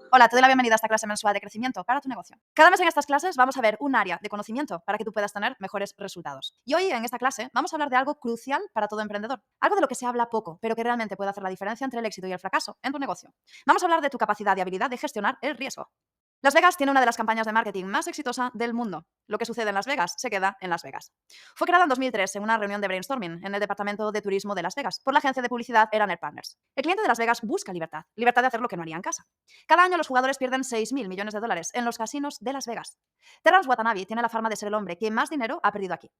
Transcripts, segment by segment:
Hola, te doy la bienvenida a esta clase mensual de crecimiento para tu negocio. Cada mes en estas clases vamos a ver un área de conocimiento para que tú puedas tener mejores resultados. Y hoy en esta clase vamos a hablar de algo crucial para todo emprendedor, algo de lo que se habla poco, pero que realmente puede hacer la diferencia entre el éxito y el fracaso en tu negocio. Vamos a hablar de tu capacidad y habilidad de gestionar el riesgo. Las Vegas tiene una de las campañas de marketing más exitosa del mundo. Lo que sucede en Las Vegas se queda en Las Vegas. Fue creada en 2003 en una reunión de brainstorming en el departamento de turismo de Las Vegas por la agencia de publicidad Eraner Partners. El cliente de Las Vegas busca libertad, libertad de hacer lo que no haría en casa. Cada año los jugadores pierden 6.000 millones de dólares en los casinos de Las Vegas. Terrence Watanabe tiene la fama de ser el hombre que más dinero ha perdido aquí.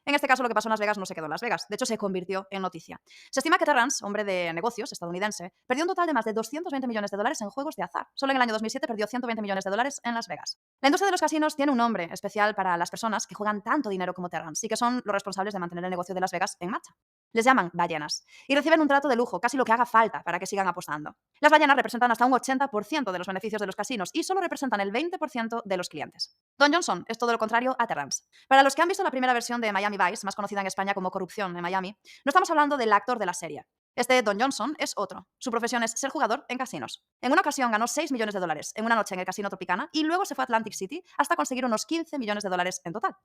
En este caso lo que pasó en Las Vegas no se quedó en Las Vegas, de hecho se convirtió en noticia. Se estima que Terrence, hombre de negocios estadounidense, perdió un total de más de 220 millones de dólares en juegos de azar. Solo en el año 2007 perdió 120 millones de dólares en Las Vegas. La industria de los casinos tiene un nombre especial para las personas que juegan tanto dinero como Terrence y que son los responsables de mantener el negocio de Las Vegas en marcha. Les llaman ballenas y reciben un trato de lujo, casi lo que haga falta para que sigan apostando. Las ballenas representan hasta un 80% de los beneficios de los casinos y solo representan el 20% de los clientes. Don Johnson es todo lo contrario a Terrence. Para los que han visto la primera versión de Miami Vice, más conocida en España como Corrupción en Miami, no estamos hablando del actor de la serie. Este Don Johnson es otro. Su profesión es ser jugador en casinos. En una ocasión ganó 6 millones de dólares en una noche en el casino Tropicana y luego se fue a Atlantic City hasta conseguir unos 15 millones de dólares en total.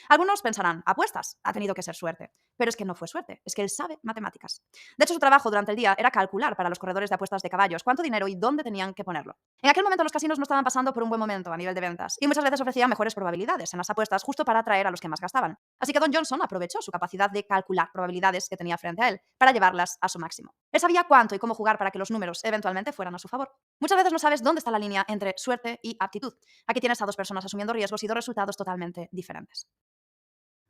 Algunos pensarán, apuestas, ha tenido que ser suerte. Pero es que no fue suerte, es que él sabe matemáticas. De hecho, su trabajo durante el día era calcular para los corredores de apuestas de caballos cuánto dinero y dónde tenían que ponerlo. En aquel momento los casinos no estaban pasando por un buen momento a nivel de ventas y muchas veces ofrecían mejores probabilidades en las apuestas justo para atraer a los que más gastaban. Así que Don Johnson aprovechó su capacidad de calcular probabilidades que tenía frente a él para llevarlas a su máximo. Él sabía cuánto y cómo jugar para que los números eventualmente fueran a su favor. Muchas veces no sabes dónde está la línea entre suerte y aptitud. Aquí tienes a dos personas asumiendo riesgos y dos resultados totalmente diferentes.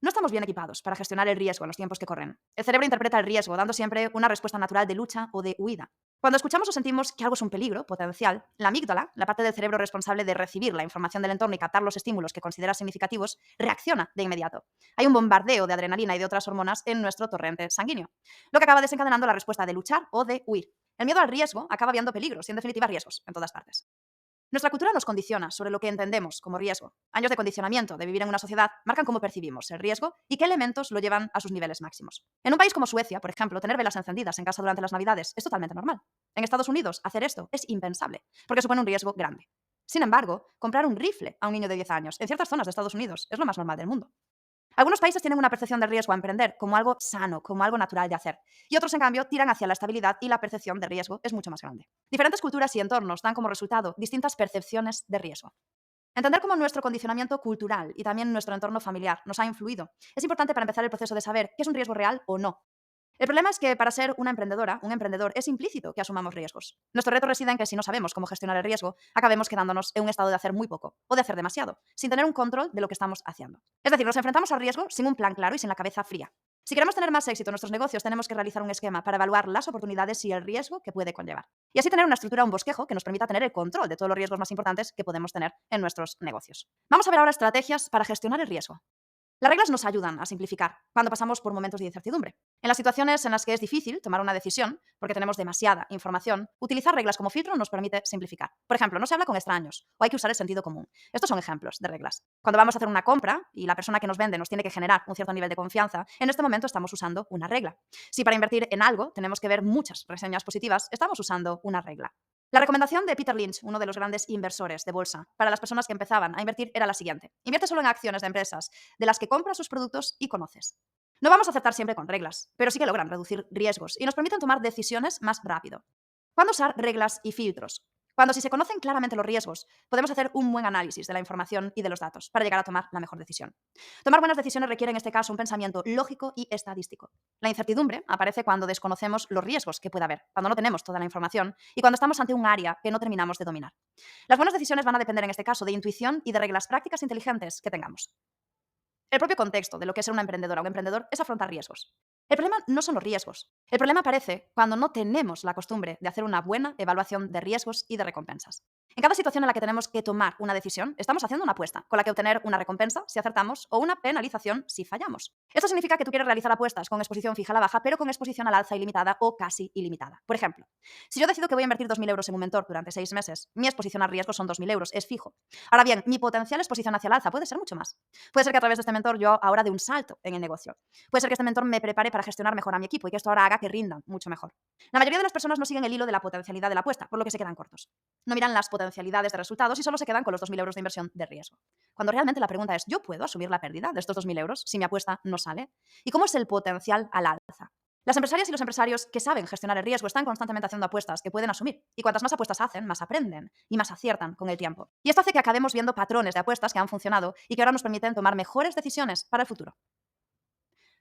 No estamos bien equipados para gestionar el riesgo en los tiempos que corren. El cerebro interpreta el riesgo dando siempre una respuesta natural de lucha o de huida. Cuando escuchamos o sentimos que algo es un peligro potencial, la amígdala, la parte del cerebro responsable de recibir la información del entorno y captar los estímulos que considera significativos, reacciona de inmediato. Hay un bombardeo de adrenalina y de otras hormonas en nuestro torrente sanguíneo, lo que acaba desencadenando la respuesta de luchar o de huir. El miedo al riesgo acaba viendo peligros y, en definitiva, riesgos en todas partes. Nuestra cultura nos condiciona sobre lo que entendemos como riesgo. Años de condicionamiento de vivir en una sociedad marcan cómo percibimos el riesgo y qué elementos lo llevan a sus niveles máximos. En un país como Suecia, por ejemplo, tener velas encendidas en casa durante las Navidades es totalmente normal. En Estados Unidos, hacer esto es impensable, porque supone un riesgo grande. Sin embargo, comprar un rifle a un niño de 10 años en ciertas zonas de Estados Unidos es lo más normal del mundo. Algunos países tienen una percepción del riesgo a emprender como algo sano, como algo natural de hacer, y otros, en cambio, tiran hacia la estabilidad y la percepción de riesgo es mucho más grande. Diferentes culturas y entornos dan como resultado distintas percepciones de riesgo. Entender cómo nuestro condicionamiento cultural y también nuestro entorno familiar nos ha influido es importante para empezar el proceso de saber qué es un riesgo real o no. El problema es que para ser una emprendedora, un emprendedor, es implícito que asumamos riesgos. Nuestro reto reside en que si no sabemos cómo gestionar el riesgo, acabemos quedándonos en un estado de hacer muy poco o de hacer demasiado, sin tener un control de lo que estamos haciendo. Es decir, nos enfrentamos al riesgo sin un plan claro y sin la cabeza fría. Si queremos tener más éxito en nuestros negocios, tenemos que realizar un esquema para evaluar las oportunidades y el riesgo que puede conllevar. Y así tener una estructura, un bosquejo que nos permita tener el control de todos los riesgos más importantes que podemos tener en nuestros negocios. Vamos a ver ahora estrategias para gestionar el riesgo. Las reglas nos ayudan a simplificar cuando pasamos por momentos de incertidumbre. En las situaciones en las que es difícil tomar una decisión porque tenemos demasiada información, utilizar reglas como filtro nos permite simplificar. Por ejemplo, no se habla con extraños o hay que usar el sentido común. Estos son ejemplos de reglas. Cuando vamos a hacer una compra y la persona que nos vende nos tiene que generar un cierto nivel de confianza, en este momento estamos usando una regla. Si para invertir en algo tenemos que ver muchas reseñas positivas, estamos usando una regla. La recomendación de Peter Lynch, uno de los grandes inversores de bolsa, para las personas que empezaban a invertir era la siguiente: invierte solo en acciones de empresas de las que compras sus productos y conoces. No vamos a acertar siempre con reglas, pero sí que logran reducir riesgos y nos permiten tomar decisiones más rápido. ¿Cuándo usar reglas y filtros? Cuando, si se conocen claramente los riesgos, podemos hacer un buen análisis de la información y de los datos para llegar a tomar la mejor decisión. Tomar buenas decisiones requiere en este caso un pensamiento lógico y estadístico. La incertidumbre aparece cuando desconocemos los riesgos que puede haber, cuando no tenemos toda la información y cuando estamos ante un área que no terminamos de dominar. Las buenas decisiones van a depender en este caso de intuición y de reglas prácticas inteligentes que tengamos. El propio contexto de lo que es ser una emprendedora o un emprendedor es afrontar riesgos. El problema no son los riesgos. El problema aparece cuando no tenemos la costumbre de hacer una buena evaluación de riesgos y de recompensas. En cada situación en la que tenemos que tomar una decisión, estamos haciendo una apuesta con la que obtener una recompensa si acertamos o una penalización si fallamos. Esto significa que tú quieres realizar apuestas con exposición fija a la baja, pero con exposición al alza ilimitada o casi ilimitada. Por ejemplo, si yo decido que voy a invertir 2.000 euros en un mentor durante 6 meses, mi exposición a riesgos son 2.000 euros, es fijo. Ahora bien, mi potencial exposición hacia el alza puede ser mucho más. Puede ser que a través de este mentor yo ahora dé un salto en el negocio. Puede ser que este mentor me prepare para gestionar mejor a mi equipo y que esto ahora haga que rindan mucho mejor. La mayoría de las personas no siguen el hilo de la potencialidad de la apuesta, por lo que se quedan cortos. No miran las potencialidades de resultados y solo se quedan con los 2.000 euros de inversión de riesgo. Cuando realmente la pregunta es, ¿yo puedo asumir la pérdida de estos 2.000 euros si mi apuesta no sale? ¿Y cómo es el potencial al alza? Las empresarias y los empresarios que saben gestionar el riesgo están constantemente haciendo apuestas que pueden asumir. Y cuantas más apuestas hacen, más aprenden y más aciertan con el tiempo. Y esto hace que acabemos viendo patrones de apuestas que han funcionado y que ahora nos permiten tomar mejores decisiones para el futuro.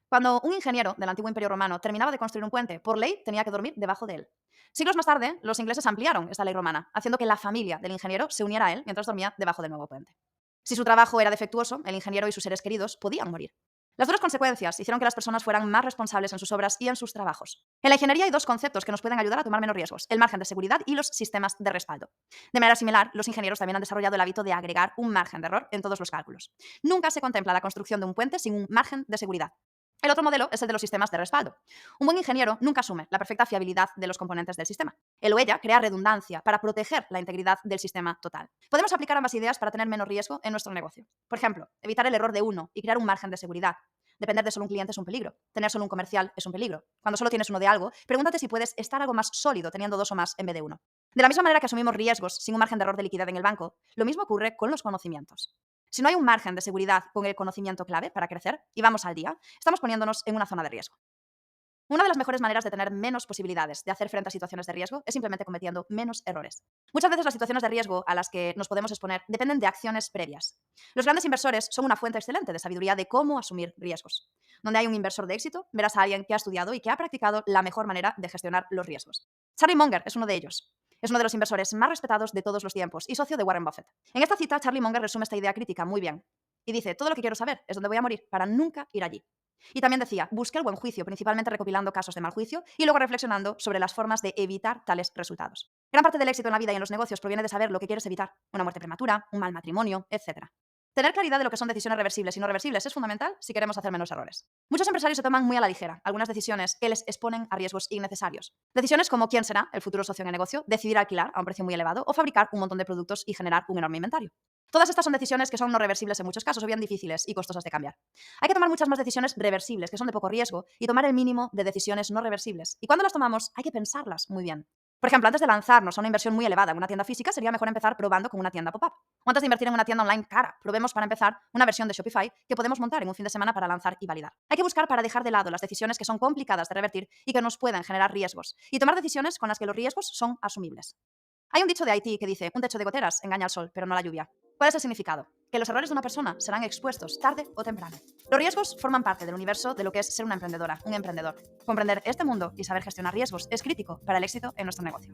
Cuando un ingeniero del antiguo Imperio Romano terminaba de construir un puente, por ley tenía que dormir debajo de él. Siglos más tarde, los ingleses ampliaron esta ley romana, haciendo que la familia del ingeniero se uniera a él mientras dormía debajo del nuevo puente. Si su trabajo era defectuoso, el ingeniero y sus seres queridos podían morir. Las duras consecuencias hicieron que las personas fueran más responsables en sus obras y en sus trabajos. En la ingeniería hay dos conceptos que nos pueden ayudar a tomar menos riesgos: el margen de seguridad y los sistemas de respaldo. De manera similar, los ingenieros también han desarrollado el hábito de agregar un margen de error en todos los cálculos. Nunca se contempla la construcción de un puente sin un margen de seguridad. El otro modelo es el de los sistemas de respaldo. Un buen ingeniero nunca asume la perfecta fiabilidad de los componentes del sistema. Él o ella crea redundancia para proteger la integridad del sistema total. Podemos aplicar ambas ideas para tener menos riesgo en nuestro negocio. Por ejemplo, evitar el error de uno y crear un margen de seguridad. Depender de solo un cliente es un peligro. Tener solo un comercial es un peligro. Cuando solo tienes uno de algo, pregúntate si puedes estar algo más sólido teniendo dos o más en vez de uno. De la misma manera que asumimos riesgos sin un margen de error de liquidez en el banco, lo mismo ocurre con los conocimientos. Si no hay un margen de seguridad con el conocimiento clave para crecer y vamos al día, estamos poniéndonos en una zona de riesgo. Una de las mejores maneras de tener menos posibilidades de hacer frente a situaciones de riesgo es simplemente cometiendo menos errores. Muchas veces las situaciones de riesgo a las que nos podemos exponer dependen de acciones previas. Los grandes inversores son una fuente excelente de sabiduría de cómo asumir riesgos. Donde hay un inversor de éxito, verás a alguien que ha estudiado y que ha practicado la mejor manera de gestionar los riesgos. Charlie Munger es uno de ellos. Es uno de los inversores más respetados de todos los tiempos y socio de Warren Buffett. En esta cita, Charlie Munger resume esta idea crítica muy bien. Y dice: todo lo que quiero saber es dónde voy a morir para nunca ir allí. Y también decía: busque el buen juicio, principalmente recopilando casos de mal juicio y luego reflexionando sobre las formas de evitar tales resultados. Gran parte del éxito en la vida y en los negocios proviene de saber lo que quieres evitar: una muerte prematura, un mal matrimonio, etc. Tener claridad de lo que son decisiones reversibles y no reversibles es fundamental si queremos hacer menos errores. Muchos empresarios se toman muy a la ligera algunas decisiones que les exponen a riesgos innecesarios. Decisiones como quién será el futuro socio en el negocio, decidir alquilar a un precio muy elevado o fabricar un montón de productos y generar un enorme inventario. Todas estas son decisiones que son no reversibles en muchos casos o bien difíciles y costosas de cambiar. Hay que tomar muchas más decisiones reversibles, que son de poco riesgo, y tomar el mínimo de decisiones no reversibles. Y cuando las tomamos, hay que pensarlas muy bien. Por ejemplo, antes de lanzarnos a una inversión muy elevada en una tienda física, sería mejor empezar probando con una tienda pop-up. O antes de invertir en una tienda online cara, probemos para empezar una versión de Shopify que podemos montar en un fin de semana para lanzar y validar. Hay que buscar para dejar de lado las decisiones que son complicadas de revertir y que nos pueden generar riesgos, y tomar decisiones con las que los riesgos son asumibles. Hay un dicho de Haití que dice: un techo de goteras engaña al sol, pero no a la lluvia. ¿Cuál es el significado? Que los errores de una persona serán expuestos tarde o temprano. Los riesgos forman parte del universo de lo que es ser una emprendedora, un emprendedor. Comprender este mundo y saber gestionar riesgos es crítico para el éxito en nuestro negocio.